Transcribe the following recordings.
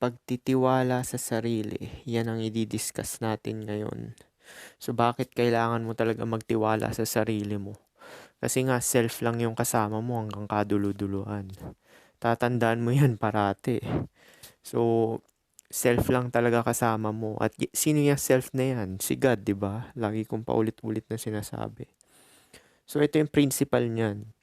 Pagtitiwala sa sarili, yan ang i-discuss natin ngayon. So bakit kailangan mo talaga magtiwala sa sarili mo? Kasi nga self lang yung kasama mo hanggang kaduluduluhan. Tatandaan mo yan parati. So self lang talaga kasama mo. At sino yung self na yan? Si God, 'di ba? Lagi kong paulit-ulit na sinasabi. So ito yung principle niyan.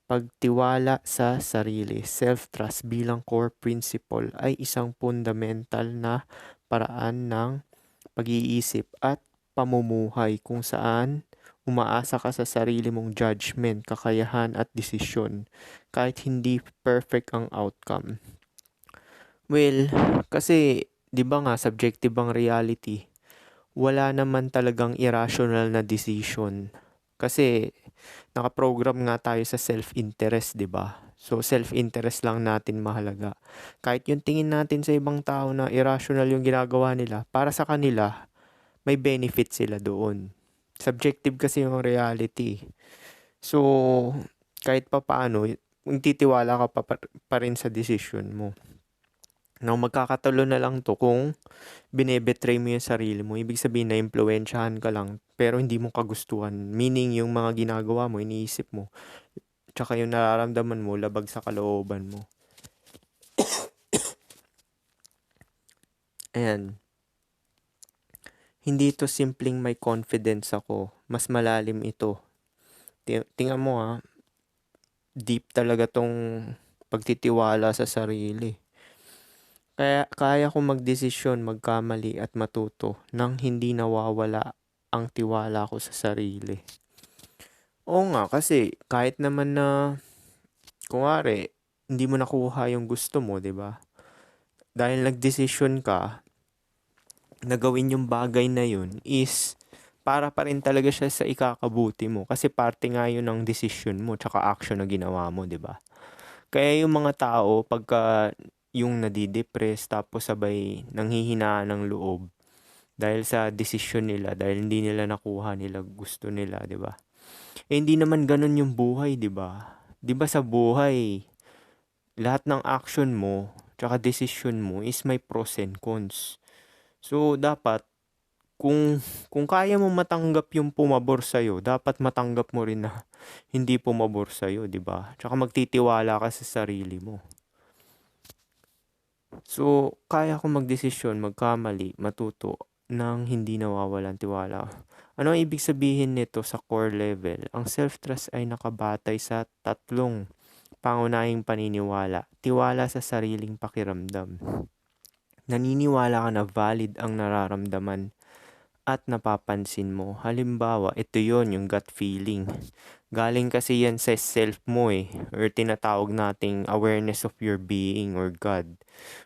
Pagtiwala sa sarili, self-trust bilang core principle ay isang fundamental na paraan ng pag-iisip at pamumuhay kung saan umaasa ka sa sarili mong judgment, kakayahan at desisyon kahit hindi perfect ang outcome. Well, kasi 'di ba nga subjective ang reality. Wala naman talagang irrational na decision. Kasi nakaprogram nga tayo sa self-interest, 'di ba? So self-interest lang natin mahalaga. Kahit yung tingin natin sa ibang tao na irrational yung ginagawa nila, para sa kanila may benefit sila doon. Subjective kasi yung reality. So kahit pa paano, magtitiwala ka pa rin sa decision mo. Now, magkakatalo na lang to kung binebetray mo yung sarili mo. Ibig sabihin na impluwensyahan ka lang pero hindi mo kagustuhan. Meaning yung mga ginagawa mo, iniisip mo. Tsaka yung nararamdaman mo, labag sa kalooban mo. Ayan. Hindi ito simpleng may confidence ako. Mas malalim ito. Tingnan mo deep talaga tong pagtitiwala sa sarili. Kaya ko magdesisyon, magkamali at matuto nang hindi nawawala ang tiwala ko sa sarili. Oo nga, kasi kahit naman na, kunwari, hindi mo nakuha yung gusto mo, 'di ba? Dahil nagdesisyon ka na gawin yung bagay na yun is para pa rin talaga siya sa ikakabuti mo. Kasi parte nga yun ng desisyon mo tsaka action na ginawa mo, 'di ba? Kaya yung mga tao, pagka yung nadidepress tapos sabay nanghihinaan ng loob dahil sa desisyon nila, dahil hindi nila nakuha nila gusto nila, 'di ba? Hindi naman ganun yung buhay, 'di ba? 'Di ba sa buhay, lahat ng action mo tsaka desisyon mo is may pros and cons. So dapat kung kaya mo matanggap yung pumabor sa'yo, dapat matanggap mo rin na hindi pumabor sa'yo, 'di ba? Tsaka magtitiwala ka sa sarili mo. So, kaya ko magdesisyon, magkamali, matuto nang hindi nawawalan tiwala. Ano ang ibig sabihin nito sa core level? Ang self-trust ay nakabatay sa tatlong pangunahing paniniwala. Tiwala sa sariling pakiramdam. Naniniwala ka na valid ang nararamdaman at napapansin mo. Halimbawa, ito yon yung gut feeling. Galing kasi yan sa self mo or tinatawag nating awareness of your being or God.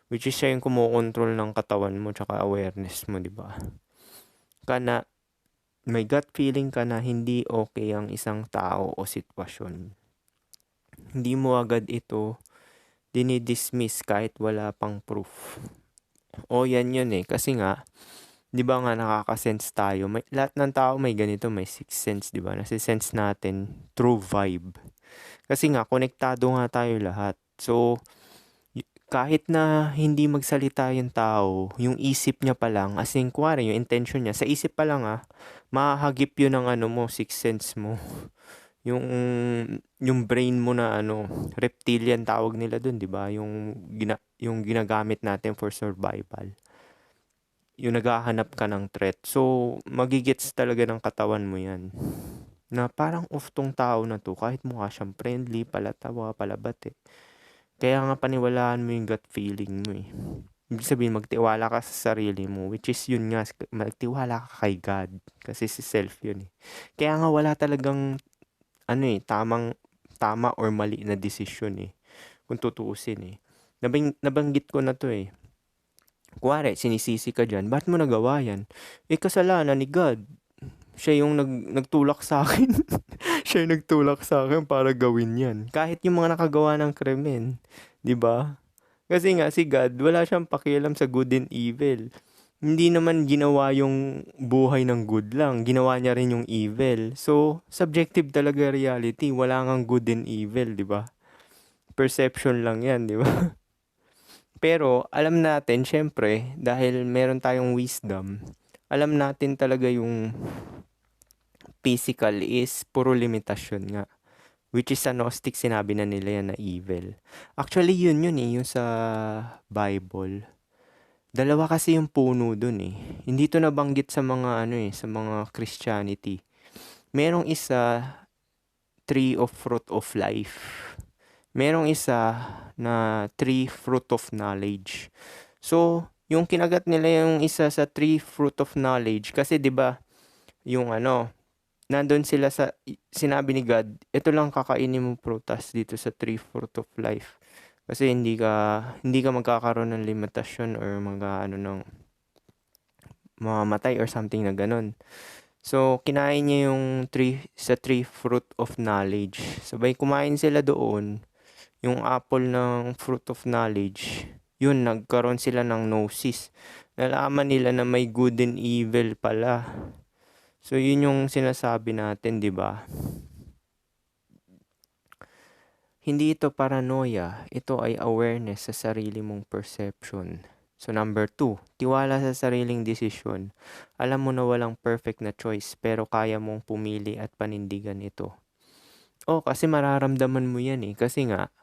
Which is siya yung kumukontrol ng katawan mo tsaka awareness mo, di ba? Kana, may gut feeling ka na hindi okay ang isang tao o sitwasyon. Hindi mo agad ito dinidismiss kahit wala pang proof. O yan yun kasi nga, 'di ba nga nakaka-sense tayo? Lahat ng tao may ganito, may sixth sense, 'di ba? Nasi-sense natin through vibe. Kasi nga konektado nga tayo lahat. So kahit na hindi magsalita yung tao, yung isip niya pa lang, as in kuwari yung intention niya, sa isip pa lang mahahagip yun ng mo, sixth sense mo. Yung yung brain mo na reptilian tawag nila dun, 'di ba? Yung ginagamit natin for survival. Yung naghahanap ka ng threat. So, magigets talaga ng katawan mo yan. Na parang off tong tao na to, kahit mukha siyang friendly, palatawa, palabat Kaya nga paniwalaan mo yung gut feeling mo Ibig sabihin, magtiwala ka sa sarili mo, which is yun nga, magtiwala ka kay God. Kasi si self yun Kaya nga wala talagang, tama or mali na desisyon kung tutuusin nabanggit ko na to Kuwari, sinisisi ka dyan, ba't mo nagawa yan? Kasalanan ni God. Siya yung nagtulak sa akin. Siya yung nagtulak sa akin para gawin yan. Kahit yung mga nakagawa ng krimen. 'Di ba? Kasi nga si God, wala siyang pakialam sa good and evil. Hindi naman ginawa yung buhay ng good lang. Ginawa niya rin yung evil. So, subjective talaga reality. Wala ngang good and evil, 'di ba? Perception lang yan, 'di ba? Pero alam natin siyempre dahil meron tayong wisdom, alam natin talaga yung physical is puro limitasyon nga. Which is sa Gnostic sinabi na nila yan na evil. Actually yun yung sa Bible. Dalawa kasi yung puno dun eh. Hindi to nabanggit sa mga sa mga Christianity. Merong isa, tree of fruit of life. Merong isa na tree fruit of knowledge. So, yung kinagat nila yung isa sa tree fruit of knowledge kasi 'di ba yung nandun sila sa sinabi ni God, ito lang kakainin mo prutas dito sa tree fruit of life. Kasi hindi ka magkakaroon ng limitasyon or ng mamamatay or something na ganun. So, kinain niya yung tree fruit of knowledge. Sabay kumain sila doon, yung apple ng fruit of knowledge, yun, nagkaroon sila ng gnosis. Nalaman nila na may good and evil pala. So, yun yung sinasabi natin, di ba? Hindi ito paranoia, ito ay awareness sa sarili mong perception. So number 2, tiwala sa sariling desisyon. Alam mo na walang perfect na choice pero kaya mong pumili at panindigan ito. Kasi mararamdaman mo yan eh. Kasi nga,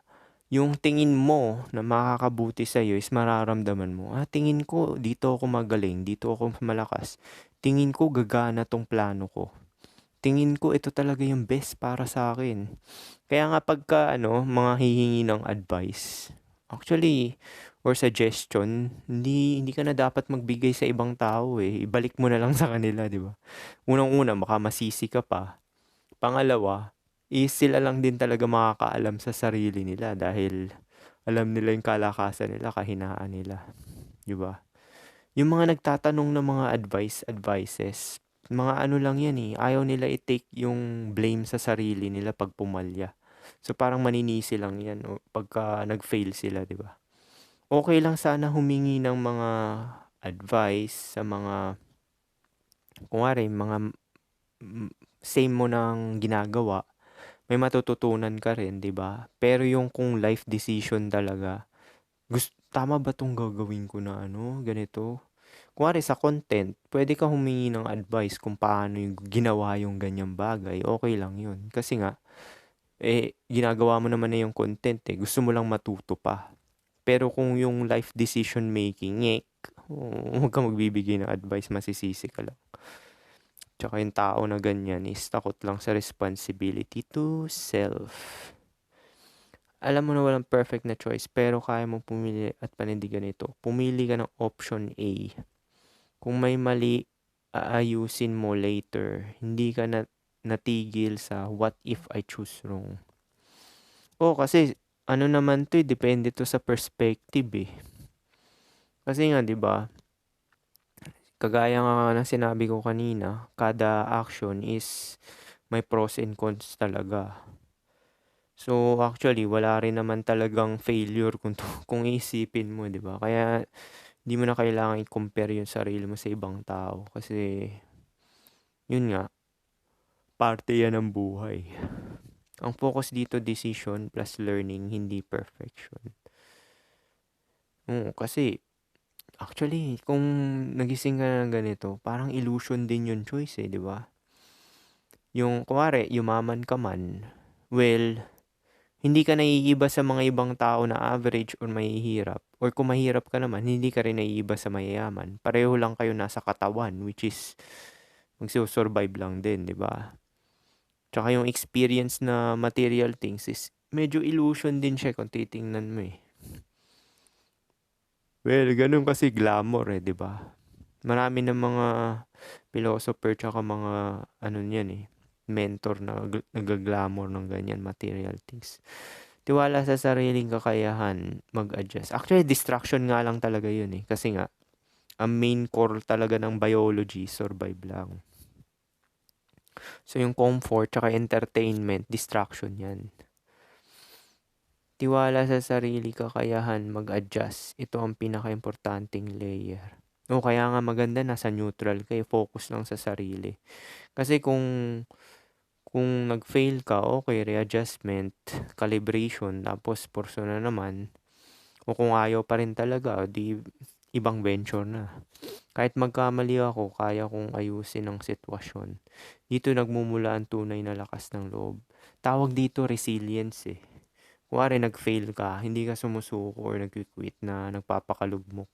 yung tingin mo na makakabuti sa'yo is mararamdaman mo. Tingin ko dito ako magaling, dito ako malakas. Tingin ko gagana tong plano ko. Tingin ko ito talaga yung best para sa akin. Kaya nga pagka mga hihingi ng advice, actually, or suggestion, hindi ka na dapat magbigay sa ibang tao eh. Ibalik mo na lang sa kanila, di ba? Unang-una, baka masisi ka pa. Pangalawa, sila lang din talaga makakaalam sa sarili nila dahil alam nila yung kalakasan nila, kahinaan nila. Di ba? Yung mga nagtatanong ng mga advices, mga lang yan eh. Ayaw nila i-take yung blame sa sarili nila pag pumalya. So parang maninisi lang yan o pagka nag-fail sila, di ba? Okay lang sana humingi ng mga advice sa mga, kunwari, mga same mo ng ginagawa, may matututunan ka rin, di ba? Pero yung kung life decision talaga, tama ba tong gagawin ko na ganito? Kunwari sa content, pwede ka humingi ng advice kung paano yung ginawa yung ganyang bagay. Okay lang yun. Kasi nga, ginagawa mo naman na yung content eh. Gusto mo lang matuto pa. Pero kung yung life decision making, huwag kang magbibigay ng advice, masisisi ka lang. Tsaka yung tao na ganyan is takot lang sa responsibility to self. Alam mo na walang perfect na choice pero kaya mong pumili at panindigan ito. Pumili ka ng option A. Kung may mali, aayusin mo later. Hindi ka natigil sa what if I choose wrong. Kasi naman to depende to sa perspective eh. Kasi nga 'di ba? Kagaya nga ng sinabi ko kanina, kada action is may pros and cons talaga. So actually wala rin naman talagang failure kung iisipin mo, 'di ba? Kaya hindi mo na kailangan i-compare yung sarili mo sa ibang tao kasi yun nga, parte yan ng buhay. Ang focus dito decision plus learning, hindi perfection. Kasi actually kung nagising ka ng ganito, parang illusion din yung choice eh, 'di ba? Yung kunwari yumaman ka man, well, hindi ka naiiba sa mga ibang tao na average or mahihirap. Or kung mahirap ka naman, hindi ka rin naiiba sa mayayaman. Pareho lang kayo nasa katawan, which is magsusurvive lang din, di ba? Tsaka yung experience na material things is medyo illusion din siya kung titingnan mo eh. Well, ganun kasi glamour eh, di ba? Marami ng mga philosopher tsaka mga niyan eh, mentor na nag-glamour ng ganyan material things. Tiwala sa sariling kakayahan mag-adjust. Actually, distraction nga lang talaga yun eh. Kasi nga, ang main core talaga ng biology, survive lang. So, yung comfort tsaka entertainment, distraction yan. Tiwala sa sarili kakayahan mag-adjust. Ito ang pinaka-importanting layer. Kaya nga maganda nasa neutral kayo, focus lang sa sarili. Kasi kung nag-fail ka, okay, readjustment, calibration, tapos porso na naman, O kung ayaw pa rin talaga, o di ibang venture na. Kahit magkamali ako, kaya kong ayusin ang sitwasyon. Dito nagmumula ang tunay na lakas ng loob. Tawag dito resilience eh. Kunwari nag-fail ka, hindi ka sumusuko or nag-quit na nagpapakalugmok.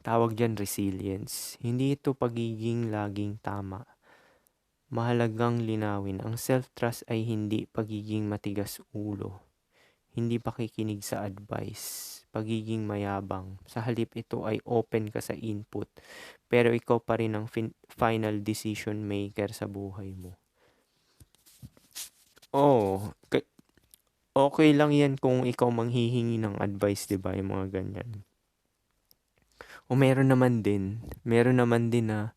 Tawag dyan resilience. Hindi ito pagiging laging tama. Mahalagang linawin, ang self-trust ay hindi pagiging matigas ulo. Hindi pakikinig sa advice, pagiging mayabang. Sa halip ito ay open ka sa input, pero ikaw pa rin ang final decision maker sa buhay mo. Oh, okay lang yan kung ikaw manghihingi ng advice, 'di ba? Yung mga ganyan. O meron naman din na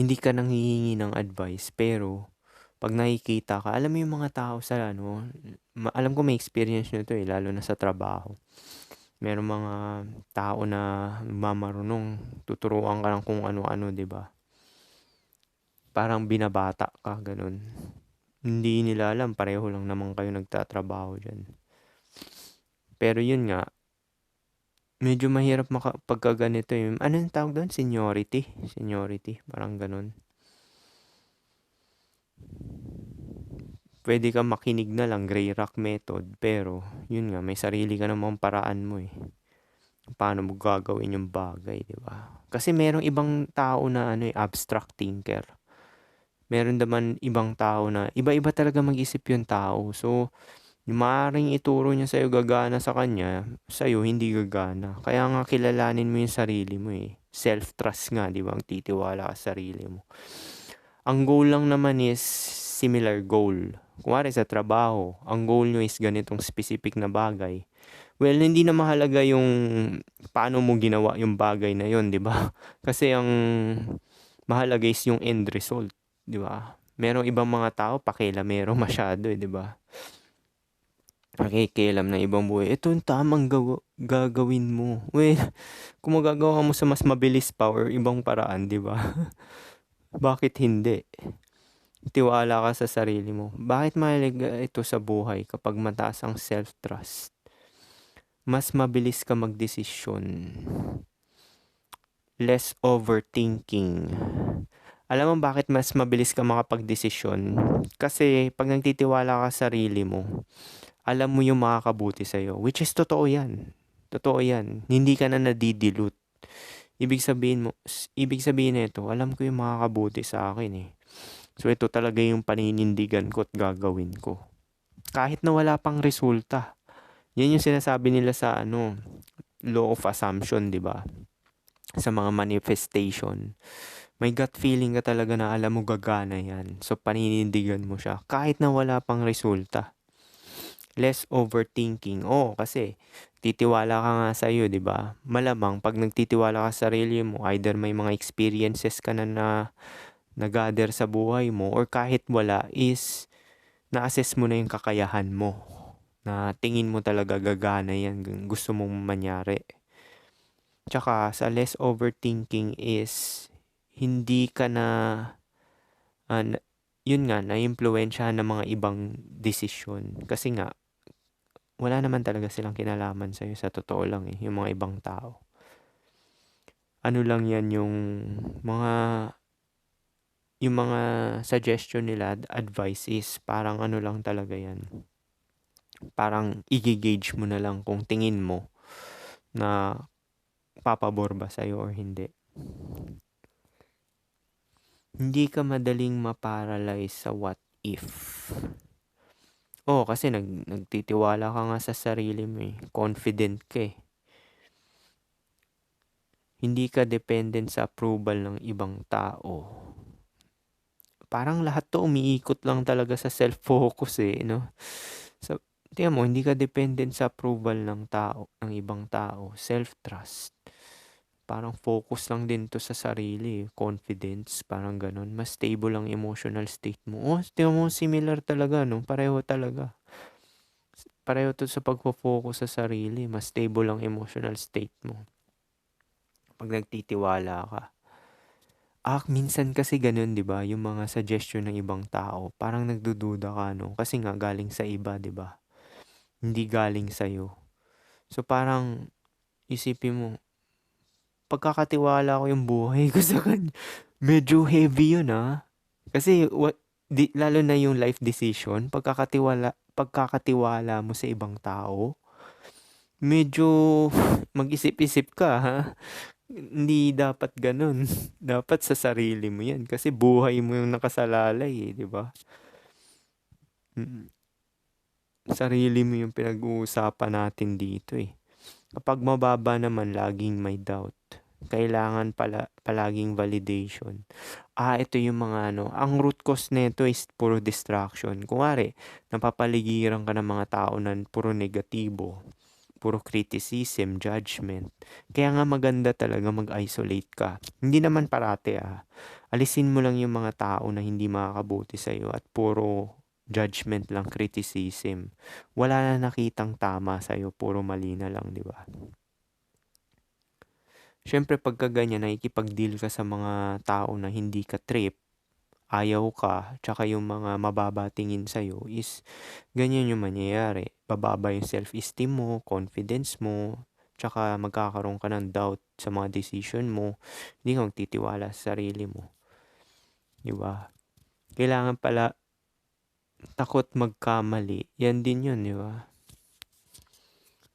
hindi ka nanghihingi ng advice, pero pag nakikita ka, alam mo yung mga tao sa ano, alam ko may experience nyo to eh, lalo na sa trabaho. Merong mga tao na mamarunong, tuturuan ka ng kung ano-ano, 'di ba? Parang binabata ka, ganun. Hindi nila alam, pareho lang naman kayo nagtatrabaho diyan. Pero yun nga, medyo mahirap pagka ganito eh. Ano yung tawag doon? Seniority, parang ganun. Pwede kang makinig na lang, gray rock method, pero yun nga, may sarili ka namang paraan mo eh. Paano mo gagawin yung bagay, di ba? Kasi merong ibang tao na abstract thinker. Meron naman ibang tao na iba-iba talaga mag-isip yung tao. So, maaaring ituro niya sa'yo gagana sa kanya, sa'yo hindi gagana. Kaya nga kilalanin mo yung sarili mo eh. Self-trust nga, di ba? Ang titiwala ka sa sarili mo. Ang goal lang naman is similar goal. Kunwari sa trabaho, ang goal nyo is ganitong specific na bagay. Well, hindi na mahalaga yung paano mo ginawa yung bagay na yun, di ba? Kasi ang mahalaga is yung end result, di ba? Merong ibang mga tao, pakialamero masyado, di ba? Nakikialam ng ibang buhay. Ito yung tamang gagawin mo. Well, kung magagawa mo sa mas mabilis pa or ibang paraan, di ba? Bakit hindi? Tiwala ka sa sarili mo. Bakit mahalaga ito sa buhay kapag mataas ang self-trust? Mas mabilis ka magdesisyon. Less overthinking. Alam mo bakit mas mabilis ka makapagdesisyon? Kasi pag nagtitiwala ka sa sarili mo, alam mo yung makakabuti sa'yo. Which is totoo yan. Totoo yan. Hindi ka na nadidilute. Ibig sabihin nito, alam ko yung makakabuti sa akin eh. So ito talaga yung paninindigan ko at gagawin ko. Kahit na wala pang resulta. Yan yung sinasabi nila sa law of assumption, 'di ba? Sa mga manifestation. May gut feeling ka talaga na alam mo gagana yan. So paninindigan mo siya kahit na wala pang resulta. Less overthinking. Kasi titiwala ka nga sa iyo, 'di ba? Malamang pag nagtitiwala ka sa sarili mo, either may mga experiences ka na nag-gather sa buhay mo or kahit wala is na-assess mo na yung kakayahan mo. Na tingin mo talaga gagana yan, gusto mong manyari. Tsaka sa less overthinking is hindi ka na yun nga, na-impluwensyahan ng mga ibang desisyon. Kasi nga, wala naman talaga silang kinalaman sa'yo, sa totoo lang eh, yung mga ibang tao. Ano lang yan yung mga suggestion nila, advice is parang ano lang talaga yan. Parang i-gauge mo na lang kung tingin mo na papabor ba sa'yo or hindi. Hindi ka madaling maparalyze sa what if. Kasi nagtitiwala ka nga sa sarili mo eh. Confident ka eh. Hindi ka dependent sa approval ng ibang tao. Parang lahat to umiikot lang talaga sa self-focus eh, no? So, tingnan mo, hindi ka dependent sa approval ng ibang tao. Self-trust. Parang focus lang din to sa sarili, confidence, parang ganun. Mas stable ang emotional state mo. Tingnan mo, similar talaga, no? Pareho talaga. Pareho to sa pagpo-focus sa sarili. Mas stable ang emotional state mo. Pag nagtitiwala ka. Minsan kasi ganun, di ba? Yung mga suggestion ng ibang tao, parang nagdududa ka, no? Kasi nga galing sa iba, di ba? Hindi galing sa'yo. So parang isipin mo, pagkakatiwala ko yung buhay ko sa kanya. Medyo heavy yun Kasi lalo na yung life decision, pagkakatiwala mo sa ibang tao, medyo mag-isip-isip ka Hindi dapat ganun. Dapat sa sarili mo yan. Kasi buhay mo yung nakasalalay di ba? Mm. Sarili mo yung pinag-uusapan natin dito Kapag mababa naman, laging may doubt. Kailangan palaging validation. Ito yung mga ang root cause nito is puro distraction. Kunwari, napapaligiran ka ng mga tao na puro negatibo, puro criticism, judgment. Kaya nga maganda talaga mag-isolate ka. Hindi naman parate Alisin mo lang yung mga tao na hindi makakabuti sa'yo at puro judgment lang, criticism. Wala na nakitang tama sa'yo, puro mali na lang, di ba? Siyempre pagka ganyan, nakikipag-deal ka sa mga tao na hindi ka trip, ayaw ka, tsaka yung mga mababa tingin sa'yo is ganyan yung mangyayari. Bababa yung self-esteem mo, confidence mo, tsaka magkakaroon ka ng doubt sa mga decision mo. Hindi ka magtitiwala sa sarili mo. Diba? Kailangan pala takot magkamali. Yan din yun, diba?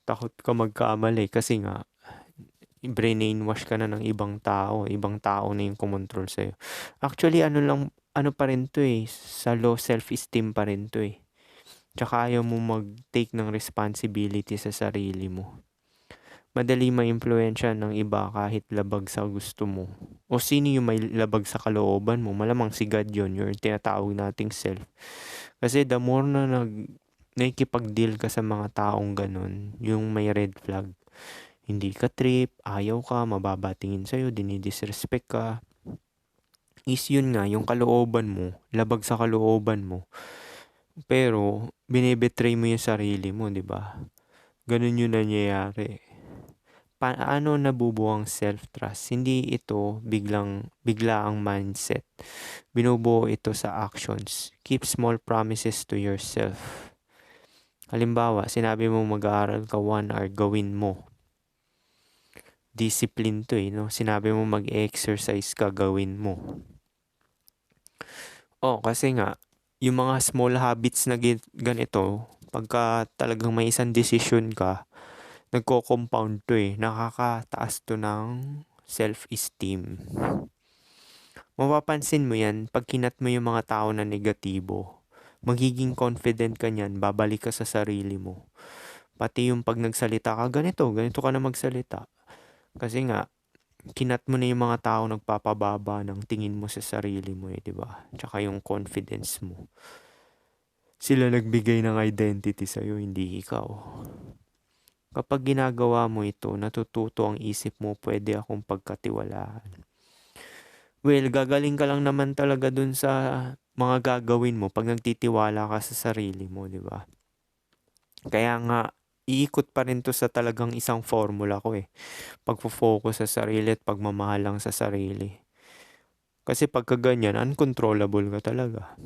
Takot ka magkamali kasi nga brainwash ka na ng ibang tao na yung kumontrol sa'yo. Actually, ano pa rin to sa low self-esteem pa rin to Tsaka ayaw mo mag-take ng responsibility sa sarili mo. Madali ma-impluwensya ng iba kahit labag sa gusto mo. O sino yung may labag sa kalooban mo? Malamang si God yun, yung tinatawag nating self. Kasi the more na nakikipag-deal ka sa mga taong ganun, yung may red flag, hindi ka trip, ayaw ka, mababa tingin sa'yo, dinidisrespect ka, is yun nga, yung kalooban mo, labag sa kalooban mo. Pero, binibetray mo yung sarili mo, di ba? Ganun yung nangyayari. Paano nabubuo ang self-trust? Hindi ito bigla ang mindset. Binubuo ito sa actions. Keep small promises to yourself. Halimbawa, sinabi mo mag-aaral ka 1 hour, gawin mo. Discipline to no? Sinabi mo mag-exercise ka, gawin mo. Kasi nga, yung mga small habits na ganito, pagka talagang may isang decision ka, nagko-compound to nakakataas to ng self-esteem. Mapapansin mo yan, pag kinat mo yung mga tao na negatibo, magiging confident ka niyan, babalik ka sa sarili mo. Pati yung pag nagsalita ka, ganito ka na magsalita. Kasi nga, kinat mo na yung mga tao nagpapababa ng tingin mo sa sarili mo di ba? Tsaka yung confidence mo. Sila nagbigay ng identity sa'yo, hindi ikaw. Kapag ginagawa mo ito, natututo ang isip mo, pwede akong pagkatiwalaan. Well, gagaling ka lang naman talaga dun sa mga gagawin mo pag nagtitiwala ka sa sarili mo, di ba? Kaya nga, iikot pa rin to sa talagang isang formula ko Pagpo-focus sa sarili at pagmamahal lang sa sarili. Kasi pagka ganyan, uncontrollable ka talaga.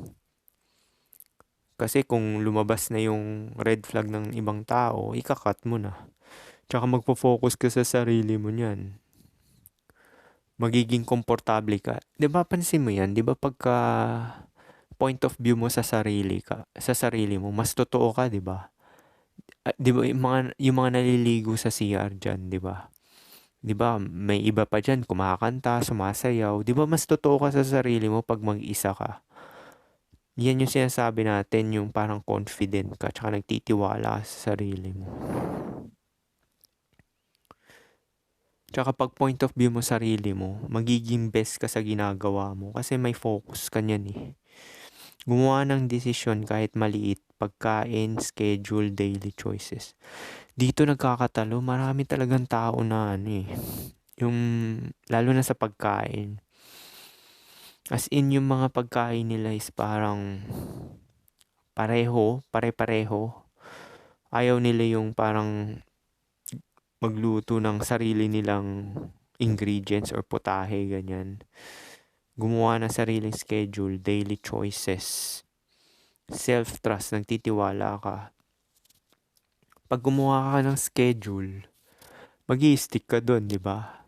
Kasi kung lumabas na yung red flag ng ibang tao, ikakat mo na. Tsaka magpo-focus ka sa sarili mo niyan. Magiging komportable ka. 'Di ba pansin mo 'yan? 'Di ba pagka point of view mo sa sarili mo, mas totoo ka, 'di ba? 'Di ba yung mga naliligo sa CR diyan, 'di ba? 'Di ba may iba pa diyan kumakanta, sumasayaw. 'Di ba mas totoo ka sa sarili mo pag mag-isa ka? Yan yung sinasabi natin, yung parang confident ka tsaka nagtitiwala ka sa sarili mo. Tsaka pag point of view mo sarili mo, magiging best ka sa ginagawa mo kasi may focus ka niyan Gumawa ng desisyon kahit maliit, pagkain, schedule, daily choices. Dito nagkakatalo, marami talagang tao na yung lalo na sa pagkain. As in yung mga pagkain nila is parang pare-pareho. Ayaw nila yung parang magluto ng sarili nilang ingredients or putahe, ganyan. Gumawa ng sariling schedule, daily choices. Self-trust, nagtitiwala ka. Pag gumawa ka ng schedule, mag-i-stick ka dun, di ba?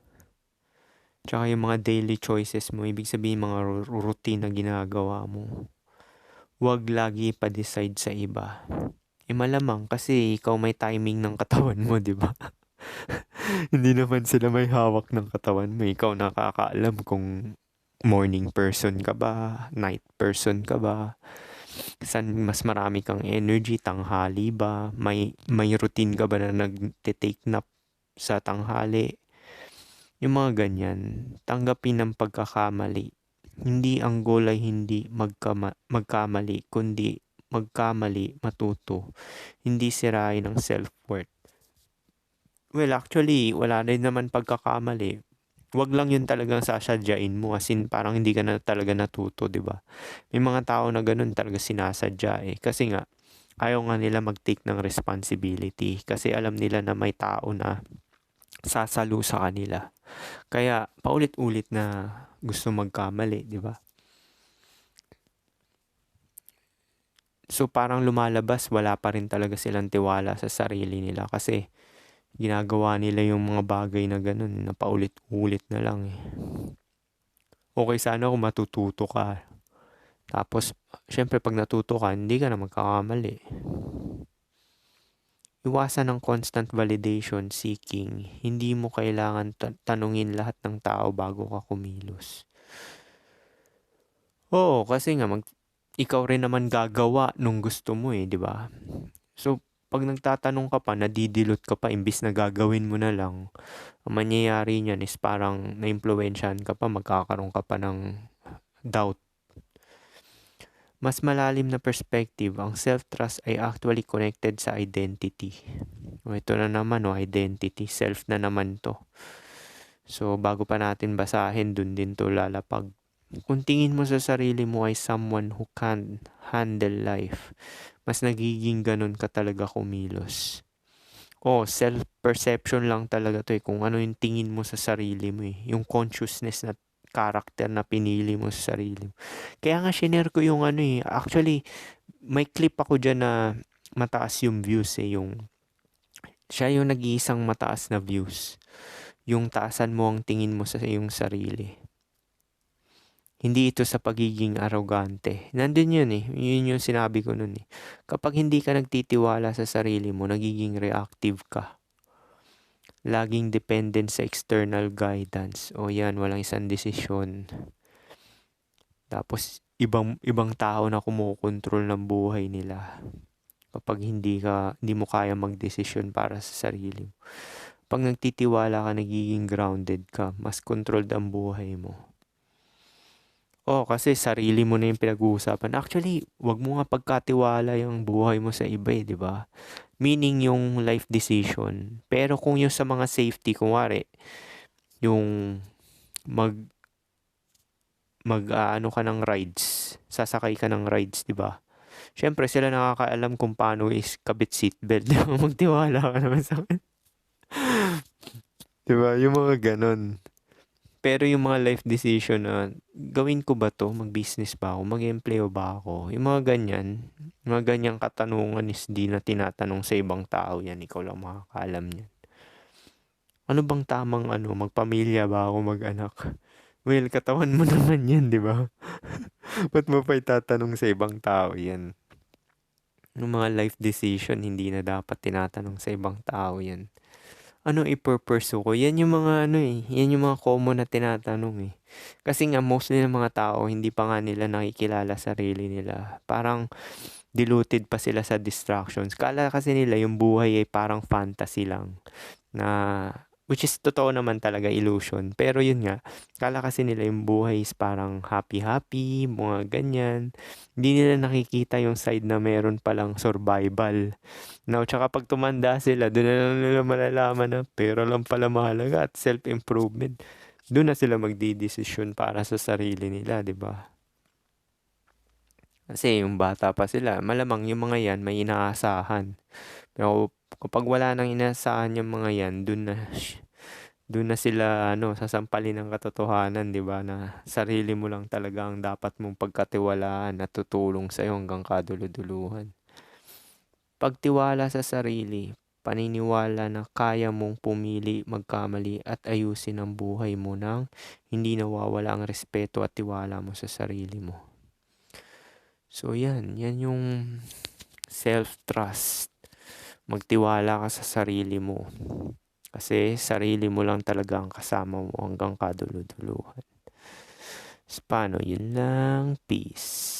Tsaka yung mga daily choices mo, ibig sabihin mga routine na ginagawa mo. Huwag lagi pa-decide sa iba. Malamang kasi ikaw may timing ng katawan mo, di ba? Hindi naman sila may hawak ng katawan mo. Ikaw nakakaalam kung morning person ka ba, night person ka ba, saan mas marami kang energy, tanghali ba, may routine ka ba na nag-take nap sa tanghali. Yung mga ganyan, tanggapin ng pagkakamali. Hindi ang goal ay hindi magkamali, kundi magkamali, matuto. Hindi sirain ang self-worth. Well, actually, wala rin naman pagkakamali. Wag lang yun talagang sasadyain mo, as in parang hindi ka na talaga natuto, di ba? May mga tao na ganun talaga sinasadya eh. Kasi nga, ayaw nga nila mag-take ng responsibility. Kasi alam nila na may tao na sasalo sa kanila. Kaya, paulit-ulit na gusto magkamali, di ba? So, parang lumalabas, wala pa rin talaga silang tiwala sa sarili nila. Kasi, ginagawa nila yung mga bagay na ganun, na paulit-ulit na lang eh. Okay sana kung matututo ka. Tapos, syempre pag natuto ka, hindi ka na magkakamali. Iwasan ng constant validation seeking. Hindi mo kailangan tanungin lahat ng tao bago ka kumilos. Oo, kasi nga ikaw rin naman gagawa nung gusto mo eh, di ba? So, pag nagtatanong ka pa, nadidilot ka pa imbis na gagawin mo na lang, ang mangyayari niyan is parang na-impluwensyahan ka pa, magkakaroon ka pa ng doubt. Mas malalim na perspective, ang self-trust ay actually connected sa identity. Ito na naman, identity. Self na naman to. So, bago pa natin basahin, dun din to lalapag. Kung tingin mo sa sarili mo ay someone who can handle life, mas nagiging ganun ka talaga kumilos. Self-perception lang talaga to eh. Kung ano yung tingin mo sa sarili mo eh. Yung consciousness na character na pinili mo sa sarili mo. Kaya nga shinare ko yung ano eh. Actually, may clip ako dyan na mataas yung views eh. Siya yung nag-iisang mataas na views. Yung taasan mo ang tingin mo sa iyong sarili. Hindi ito sa pagiging arrogante. Nandun yun eh. Yun yung sinabi ko nun eh. Kapag hindi ka nagtitiwala sa sarili mo, nagiging reactive ka. Laging dependent sa external guidance. Yan, walang isang desisyon. Tapos, ibang tao na kumukontrol ng buhay nila. Kapag hindi mo kaya magdesisyon para sa sarili mo. Pag nagtitiwala ka, nagiging grounded ka. Mas controlled ang buhay mo. Kasi sarili mo na yung pinag-uusapan. Actually, wag mo nga pagkatiwala yung buhay mo sa iba eh, di ba? Meaning yung life decision. Pero kung yung sa mga safety, kunwari, yung ano ka ng rides, sasakay ka ng rides, di ba? Syempre, sila nakakaalam kung paano is kabit seatbelt. Di ba? Magtiwala ka naman sa akin. Di ba? Yung mga ganon. Pero yung mga life decision na, gawin ko ba to? Mag-business ba ako? Mag-empleo ba ako? Yung mga ganyan, mga ganyang katanungan is di na tinatanong sa ibang tao yan. Ikaw lang makakaalam yan. Ano bang tamang magpamilya ba ako, mag-anak? Well, katawan mo naman yan, di ba? Ba't mo pa itatanong sa ibang tao yan? Yung mga life decision, hindi na dapat tinatanong sa ibang tao yan. Ano i-pursue ko? Yan yung mga yan yung mga common na tinatanong eh. Kasi nga mostly ng mga tao hindi pa nga nila nakikilala sarili nila. Parang diluted pa sila sa distractions. Kala kasi nila yung buhay ay parang fantasy lang. Which is totoo naman talaga, illusion. Pero yun nga, kala kasi nila yung buhay is parang happy-happy, mga ganyan. Hindi nila nakikita yung side na meron palang survival. Now, tsaka pag tumanda sila, doon na lang nila malalaman na pera lang pala mahalaga at self-improvement. Doon na sila magdidesisyon para sa sarili nila, di ba? Kasi yung bata pa sila, malamang yung mga yan may inaasahan. Pero kapag wala nang inaasahan yung mga yan, doon na sila sasampalin ng katotohanan, 'di ba, na sarili mo lang talaga ang dapat mong pagkatiwalaan at tutulong sa iyo hanggang kaduluduluhan. Pagtiwala sa sarili, paniniwala na kaya mong pumili, magkamali at ayusin ang buhay mo nang hindi nawawala ang respeto at tiwala mo sa sarili mo. So yan yung self-trust. Magtiwala ka sa sarili mo. Kasi sarili mo lang talaga ang kasama mo hanggang kaduluduluhan. Paano? Yun lang. Peace.